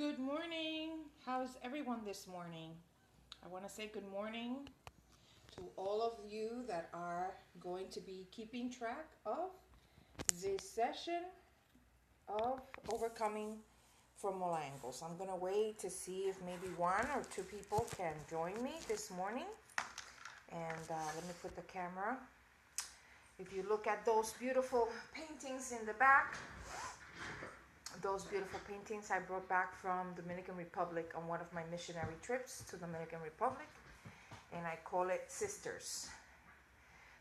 Good morning. How's everyone this morning? I want to say good morning to all of you that are going to be keeping track of this session of overcoming from all angles. I'm going to wait to see if maybe one or two people can join me this morning. And let me put the camera. If you look at those beautiful paintings in the back, those beautiful paintings I brought back from Dominican Republic on one of my missionary trips to Dominican Republic, and I call it Sisters.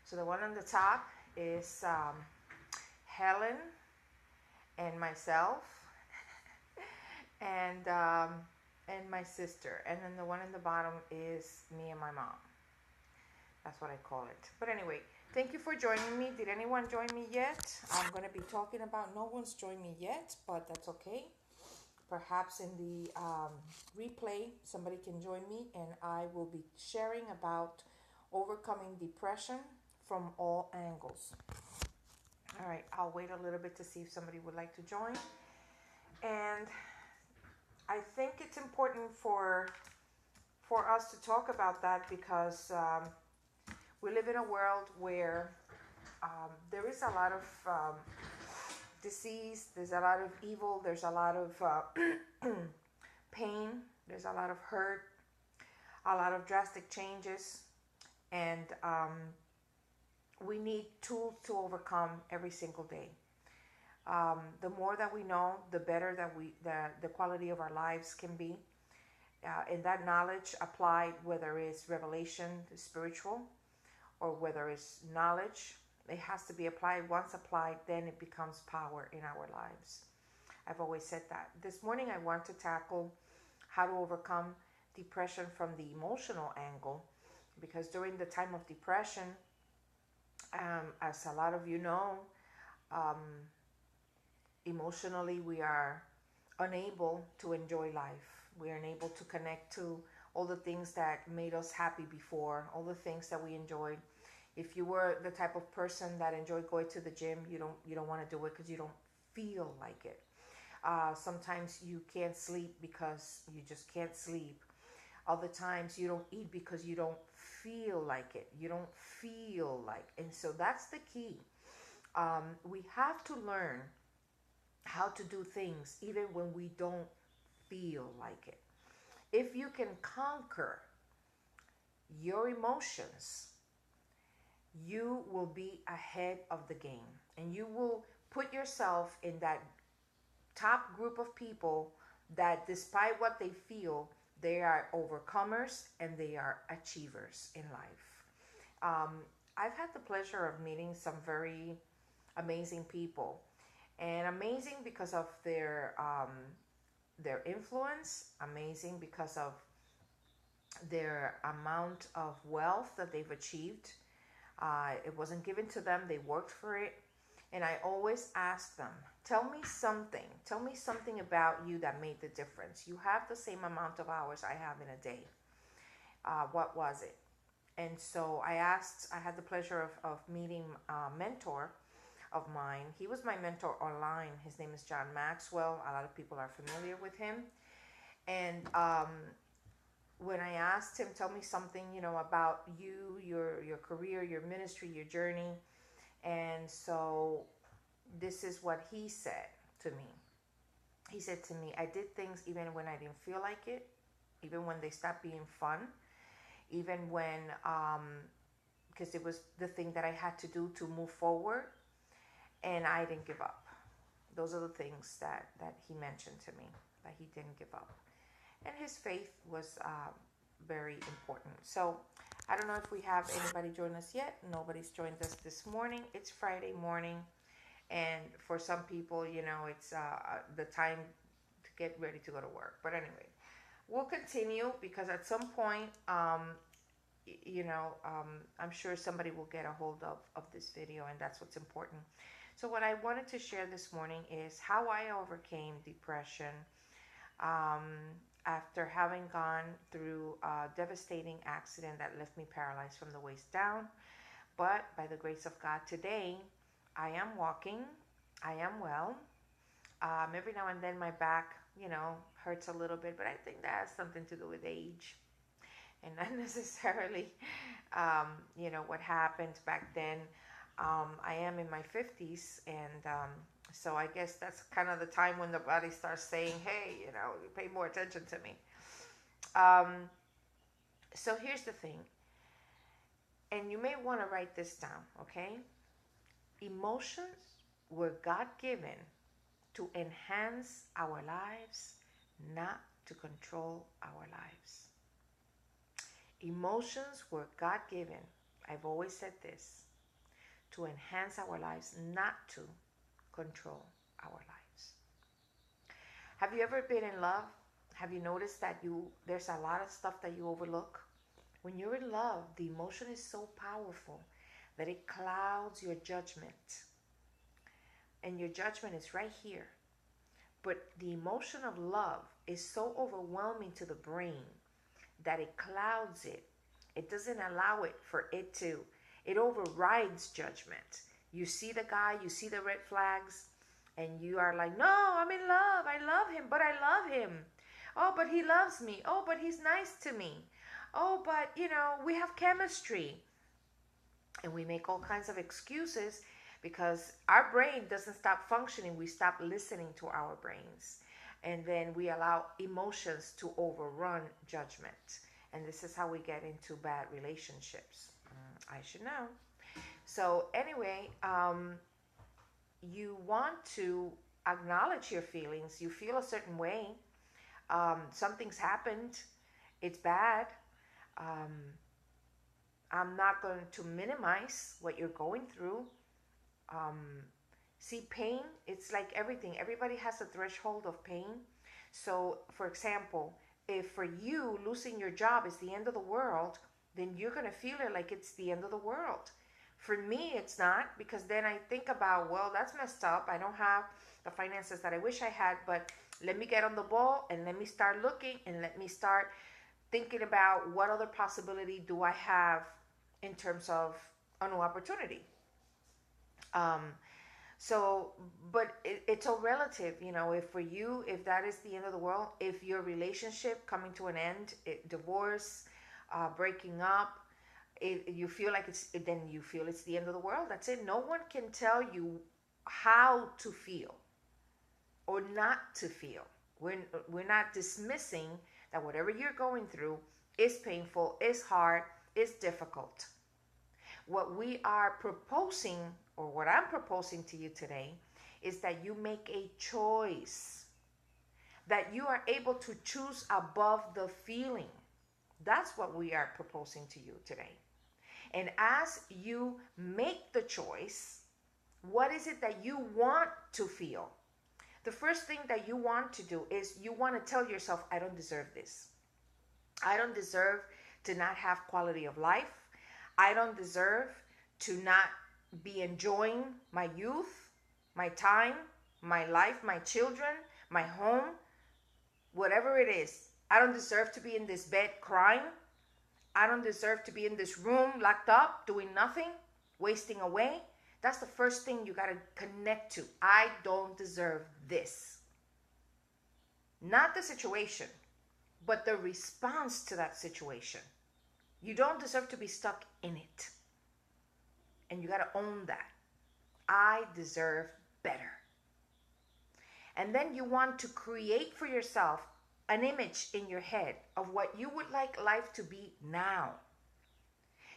So the one on the top is Helen and myself, and my sister, and then the one in the bottom is me and my mom. That's what I call it. But anyway, thank you for joining me. Did anyone join me yet? I'm going to be talking about, no one's joined me yet, but that's okay. Perhaps in the replay, somebody can join me, and I will be sharing about overcoming depression from all angles. All right, I'll wait a little bit to see if somebody would like to join. And I think it's important for us to talk about that because we live in a world where there is a lot of disease, there's a lot of evil, there's a lot of pain, there's a lot of hurt, a lot of drastic changes, and we need tools to overcome every single day. The more that we know, the better that the quality of our lives can be. And that knowledge applied, whether it's revelation, spiritual, or whether it's knowledge, it has to be applied. Once applied, then it becomes power in our lives. I've always said that. This morning I want to tackle how to overcome depression from the emotional angle, because during the time of depression, as a lot of you know, emotionally we are unable to enjoy life. We are unable to connect to all the things that made us happy before, all the things that we enjoyed. If you were the type of person that enjoyed going to the gym, you don't want to do it because you don't feel like it. Sometimes you can't sleep because you just can't sleep. Other times you don't eat because you don't feel like it. You don't feel like, and so that's the key. We have to learn how to do things even when we don't feel like it. If you can conquer your emotions, you will be ahead of the game, and you will put yourself in that top group of people that, despite what they feel, they are overcomers and they are achievers in life. I've had the pleasure of meeting some very amazing people, and amazing because of their influence, amazing because of their amount of wealth that they've achieved. It wasn't given to them, they worked for it. And I always ask them, tell me something about you that made the difference. You have the same amount of hours I have in a day. What was it? And so I had the pleasure of meeting a mentor of mine. He was my mentor online. His name is John Maxwell. A lot of people are familiar with him. And when I asked him, tell me something, about you, your career, your ministry, your journey. And so this is what he said to me. He said to me, I did things even when I didn't feel like it, even when they stopped being fun, even when, because it was the thing that I had to do to move forward, and I didn't give up. Those are the things that he mentioned to me, that he didn't give up. And his faith was very important. So I don't know if we have anybody join us yet. Nobody's joined us this morning. It's Friday morning, and for some people, it's the time to get ready to go to work. But anyway, we'll continue, because at some point, I'm sure somebody will get a hold of this video, and that's what's important. So what I wanted to share this morning is how I overcame depression after having gone through a devastating accident that left me paralyzed from the waist down. But by the grace of God, today I am walking, I am well, Every now and then my back, hurts a little bit, but I think that has something to do with age and not necessarily, what happened back then. I am in my 50s, and so I guess that's kind of the time when the body starts saying, hey, pay more attention to me. Um, so here's the thing, and you may want to write this down, okay? Emotions were God given to enhance our lives, not to control our lives. Emotions were God given, I've always said this, to enhance our lives, not to control our lives. Have you ever been in love? Have you noticed that there's a lot of stuff that you overlook? When you're in love, the emotion is so powerful that it clouds your judgment. And your judgment is right here. But the emotion of love is so overwhelming to the brain that it clouds it. It doesn't allow it for it to. It overrides judgment. You see the guy, you see the red flags, and you are like, no, I'm in love. I love him, but I love him. Oh, but he loves me. Oh, but he's nice to me. Oh, but, we have chemistry. And we make all kinds of excuses because our brain doesn't stop functioning. We stop listening to our brains. And then we allow emotions to overrun judgment. And this is how we get into bad relationships. I should know. So anyway, you want to acknowledge your feelings. You feel a certain way. Something's happened. It's bad. I'm not going to minimize what you're going through. See, pain, it's like everything. Everybody has a threshold of pain. So, for example, if for you losing your job is the end of the world, then you're going to feel it like it's the end of the world. For me, it's not, because then I think about, well, that's messed up. I don't have the finances that I wish I had, but let me get on the ball and let me start looking and let me start thinking about what other possibility do I have in terms of a new opportunity. But it's all relative, if for you, if that is the end of the world, if your relationship coming to an end, divorce, breaking up, you feel like then you feel it's the end of the world. That's it. No one can tell you how to feel or not to feel. We're not dismissing that whatever you're going through is painful, is hard, is difficult. What we are proposing, or what I'm proposing to you today, is that you make a choice, that you are able to choose above the feeling. That's what we are proposing to you today. And as you make the choice, what is it that you want to feel? The first thing that you want to do is you want to tell yourself, I don't deserve this. I don't deserve to not have quality of life. I don't deserve to not be enjoying my youth, my time, my life, my children, my home, whatever it is. I don't deserve to be in this bed crying. I don't deserve to be in this room locked up, doing nothing, wasting away. That's the first thing you got to connect to. I don't deserve this. Not the situation, but the response to that situation. You don't deserve to be stuck in it. And you got to own that. I deserve better. And then you want to create for yourself an image in your head of what you would like life to be now.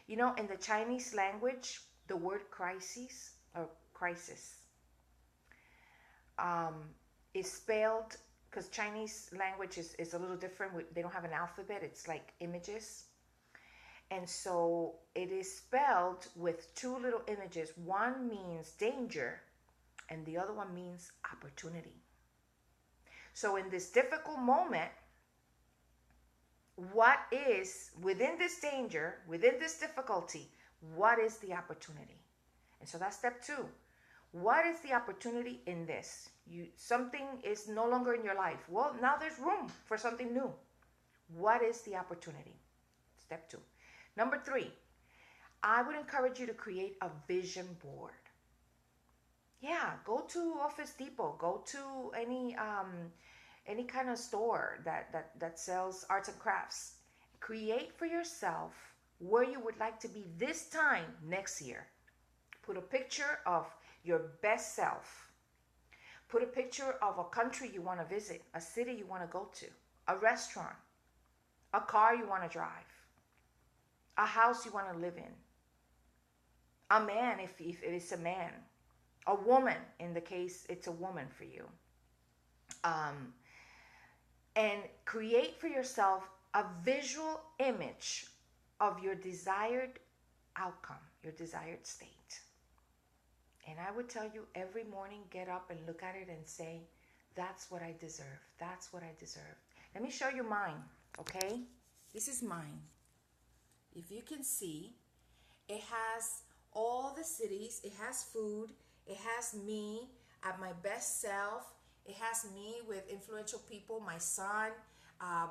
In the Chinese language, the word crisis or crisis is spelled, because Chinese language is a little different. They don't have an alphabet. It's like images. And so it is spelled with two little images. One means danger and the other one means opportunity. So in this difficult moment, what is within this danger, within this difficulty, what is the opportunity? And so that's step 2. What is the opportunity in this? Something is no longer in your life. Well, now there's room for something new. What is the opportunity? Step 2. Number 3, I would encourage you to create a vision board. Yeah, go to Office Depot. Go to any kind of store that sells arts and crafts. Create for yourself where you would like to be this time next year. Put a picture of your best self. Put a picture of a country you want to visit, a city you want to go to, a restaurant, a car you want to drive, a house you want to live in, a man if it's a man, a woman in the case it's a woman for you. Um, and create for yourself a visual image of your desired outcome, your desired state. And I would tell you every morning, get up and look at it and say, that's what I deserve. That's what I deserve. Let me show you mine, okay? This is mine. If you can see, it has all the cities, it has food, it has me at my best self, it has me with influential people, my son,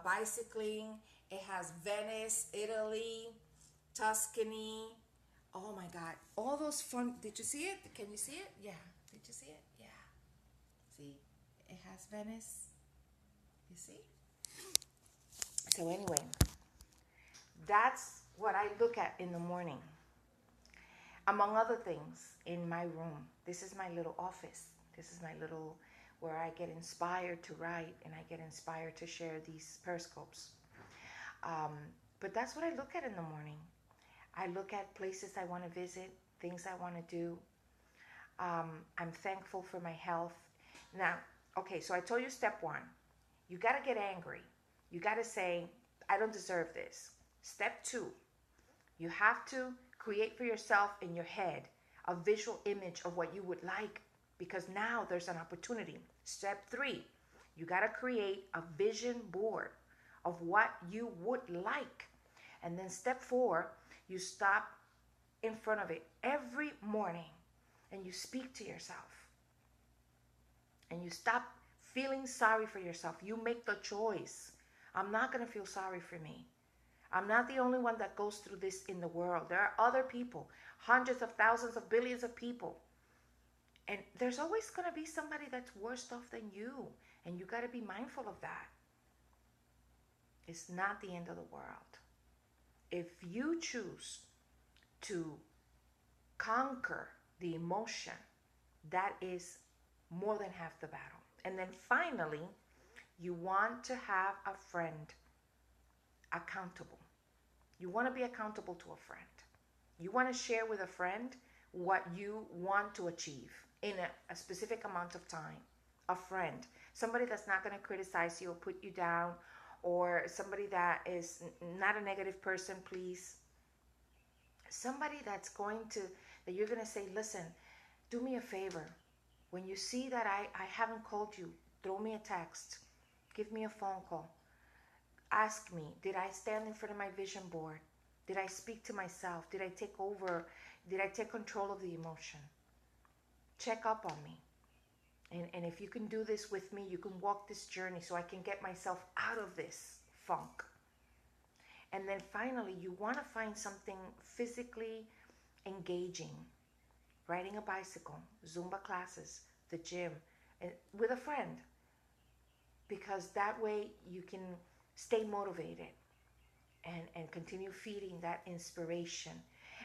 bicycling, it has Venice, Italy, Tuscany. Oh my God, all those fun, did you see it? Can you see it? Yeah, did you see it? Yeah. See, it has Venice, you see? So anyway, that's what I look at in the morning. Among other things, in my room, this is my little office. This is my little, where I get inspired to write and I get inspired to share these periscopes. Um, but that's what I look at in the morning. I look at places I want to visit, things I want to do. I'm thankful for my health. Now, okay, so I told you step one. You got to get angry. You got to say, I don't deserve this. Step two, you have to create for yourself in your head a visual image of what you would like, because now there's an opportunity. Step three, you got to create a vision board of what you would like. And then step four, you stop in front of it every morning and you speak to yourself. And you stop feeling sorry for yourself. You make the choice. I'm not going to feel sorry for me. I'm not the only one that goes through this in the world. There are other people, hundreds of thousands of billions of people. And there's always going to be somebody that's worse off than you. And you got to be mindful of that. It's not the end of the world. If you choose to conquer the emotion, that is more than half the battle. And then finally, you want to have a friend accountable. You want to be accountable to a friend. You want to share with a friend what you want to achieve in a specific amount of time. A friend, somebody that's not going to criticize you or put you down, or somebody that is not a negative person, please. Somebody that's going to, that you're going to say, listen, do me a favor. When you see that I haven't called you, throw me a text. Give me a phone call. Ask me, did I stand in front of my vision board? Did I speak to myself? Did I take over? Did I take control of the emotion? Check up on me. And if you can do this with me, you can walk this journey so I can get myself out of this funk. And then finally, you want to find something physically engaging. Riding a bicycle, Zumba classes, the gym, and with a friend. Because that way you can stay motivated and continue feeding that inspiration.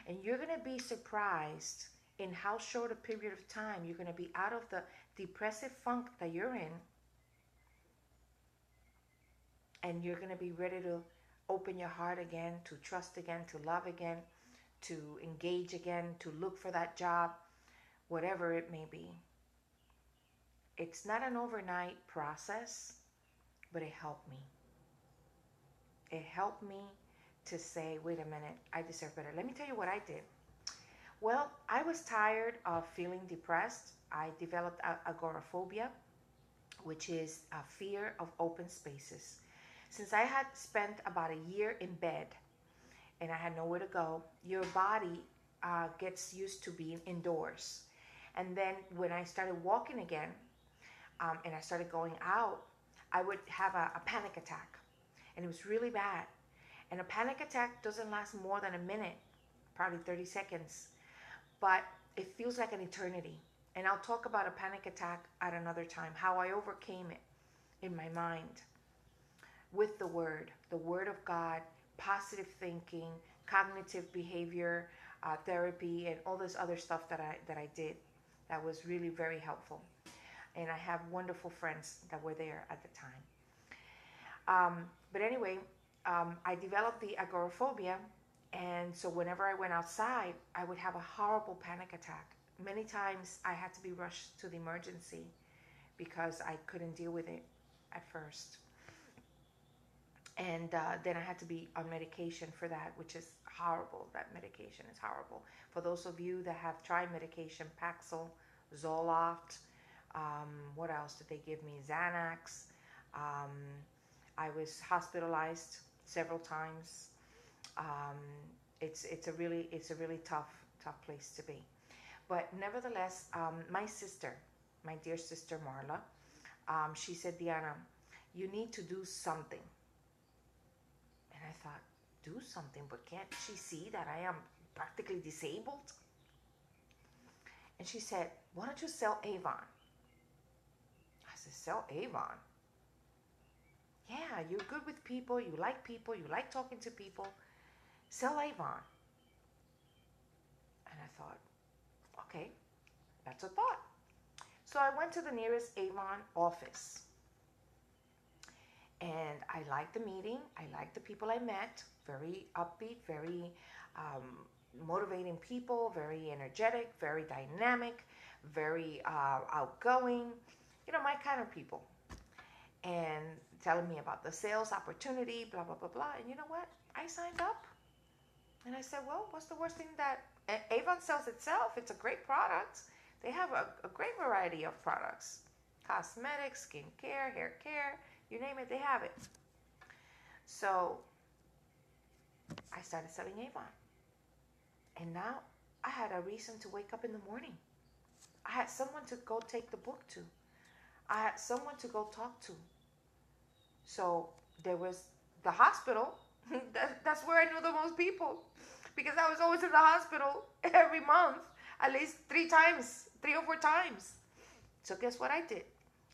And you're going to be surprised in how short a period of time you're going to be out of the depressive funk that you're in, and you're going to be ready to open your heart again, to trust again, to love again, to engage again, to look for that job, whatever it may be. It's not an overnight process, but it helped me. It helped me to say, wait a minute, I deserve better. Let me tell you what I did. Well, I was tired of feeling depressed. I developed agoraphobia, which is a fear of open spaces. Since I had spent about a year in bed and I had nowhere to go, your body gets used to being indoors. And then when I started walking again, and I started going out, I would have a panic attack. And it was really bad. And a panic attack doesn't last more than a minute, probably 30 seconds. But it feels like an eternity. And I'll talk about a panic attack at another time, how I overcame it in my mind with the Word of God, positive thinking, cognitive behavior therapy, and all this other stuff that I did. That was really very helpful. And I have wonderful friends that were there at the time. But anyway, I developed the agoraphobia, and so whenever I went outside, I would have a horrible panic attack. Many times I had to be rushed to the emergency because I couldn't deal with it at first. And then I had to be on medication for that, which is horrible. That medication is horrible. For those of you that have tried medication, Paxil, Zoloft, what else did they give me? Xanax. I was hospitalized several times. It's a really tough place to be. But nevertheless, my sister, my dear sister Marla, she said, Diana, you need to do something. And I thought, do something? But can't she see that I am practically disabled? And she said, why don't you sell Avon? I said, sell Avon? Yeah, you're good with people. You like talking to people. Sell Avon. And I thought, okay, that's a thought. So I went to the nearest Avon office. And I liked the meeting. I liked the people I met. Very upbeat, very motivating people, very energetic, very dynamic, very outgoing. You know, my kind of people. And telling me about the sales opportunity, blah, blah, blah, blah. And you know what? I signed up. And I said, well, what's the worst thing that Avon sells itself? It's a great product. They have a great variety of products. Cosmetics, skincare, hair care, you name it, they have it. So I started selling Avon. And now I had a reason to wake up in the morning. I had someone to go take the book to. I had someone to go talk to. So there was the hospital. That's where I knew the most people, because I was always in the hospital every month, at least 3 or 4 times. So guess what I did?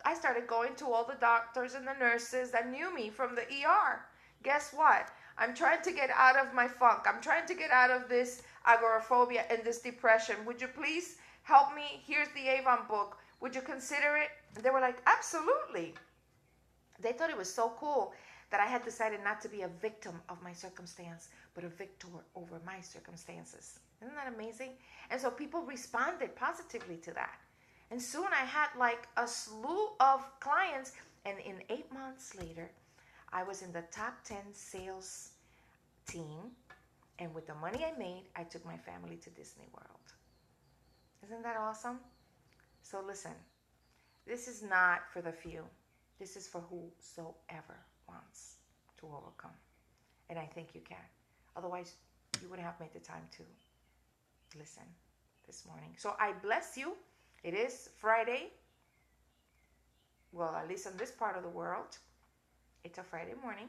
I started going to all the doctors and the nurses that knew me from the ER. Guess what? I'm trying to get out of my funk. I'm trying to get out of this agoraphobia and this depression. Would you please help me? Here's the Avon book. Would you consider it? And they were like, absolutely. They thought it was so cool that I had decided not to be a victim of my circumstance, but a victor over my circumstances. Isn't that amazing? And so people responded positively to that. And soon I had like a slew of clients. And in 8 months later, I was in the top 10 sales team. And with the money I made, I took my family to Disney World. Isn't that awesome? So listen, this is not for the few. This is for whosoever wants to overcome. And I think you can. Otherwise, you wouldn't have made the time to listen this morning. So I bless you. It is Friday. Well, at least in this part of the world, it's a Friday morning.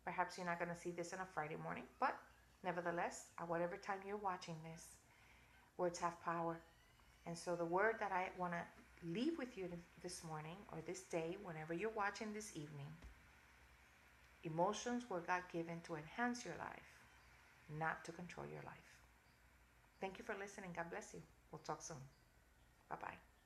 Perhaps you're not going to see this on a Friday morning, but nevertheless, at whatever time you're watching this, words have power. And so the word that I want to leave with you this morning or this day, whenever you're watching this evening, emotions were God given to enhance your life, not to control your life. Thank you for listening. God bless you. We'll talk soon. Bye-bye.